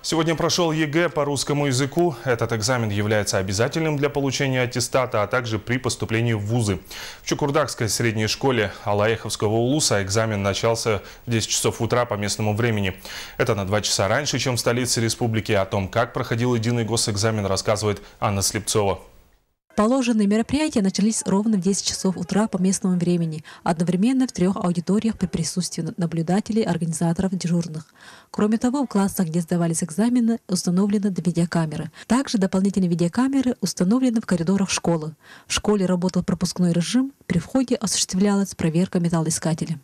Сегодня прошел ЕГЭ по русскому языку. Этот экзамен является обязательным для получения аттестата, а также при поступлении в вузы. В Чукурдакской средней школе Алаеховского улуса экзамен начался в 10 часов утра по местному времени. Это на 2 часа раньше, чем в столице республики. О том, как проходил единый госэкзамен, рассказывает Анна Слепцова. Положенные мероприятия начались ровно в 10 часов утра по местному времени, одновременно в 3 аудиториях при присутствии наблюдателей, организаторов, дежурных. Кроме того, в классах, где сдавались экзамены, установлены видеокамеры. Также дополнительные видеокамеры установлены в коридорах школы. В школе работал пропускной режим, при входе осуществлялась проверка металлоискателя.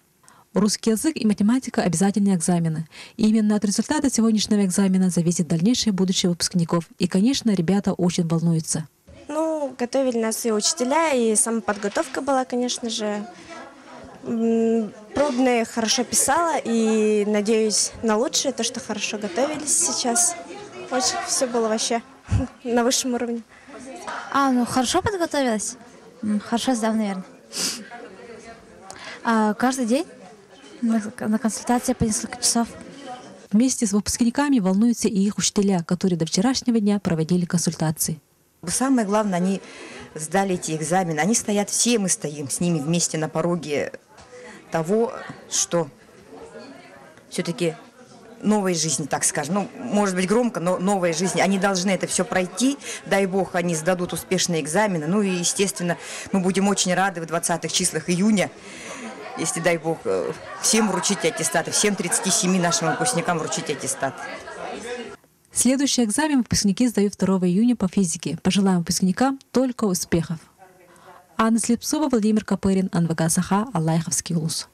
Русский язык и математика – обязательные экзамены. И именно от результата сегодняшнего экзамена зависит дальнейшее будущее выпускников. И, конечно, ребята очень волнуются. Готовили нас и учителя, и сама подготовка была, конечно же. Пробные хорошо писала, и надеюсь на лучшее, то, что хорошо готовились сейчас. Очень все было вообще на высшем уровне. Хорошо подготовилась? Хорошо сдав, наверное. Каждый день на консультации по несколько часов. Вместе с выпускниками волнуются и их учителя, которые до вчерашнего дня проводили консультации. Самое главное, они сдали эти экзамены. Они стоят, все мы стоим с ними вместе на пороге того, что все-таки новой жизни, так скажем. Может быть громко, но новой жизни. Они должны это все пройти. Дай бог, они сдадут успешные экзамены. И, естественно, мы будем очень рады в 20-х числах июня, если, дай бог, всем вручить аттестаты, всем 37 нашим выпускникам вручить аттестат. Следующий экзамен выпускники сдают 2 июня по физике. Пожелаем выпускникам только успехов. Анна Слепцова, Владимир Копырин, НВК Саха, Алаеховский улус.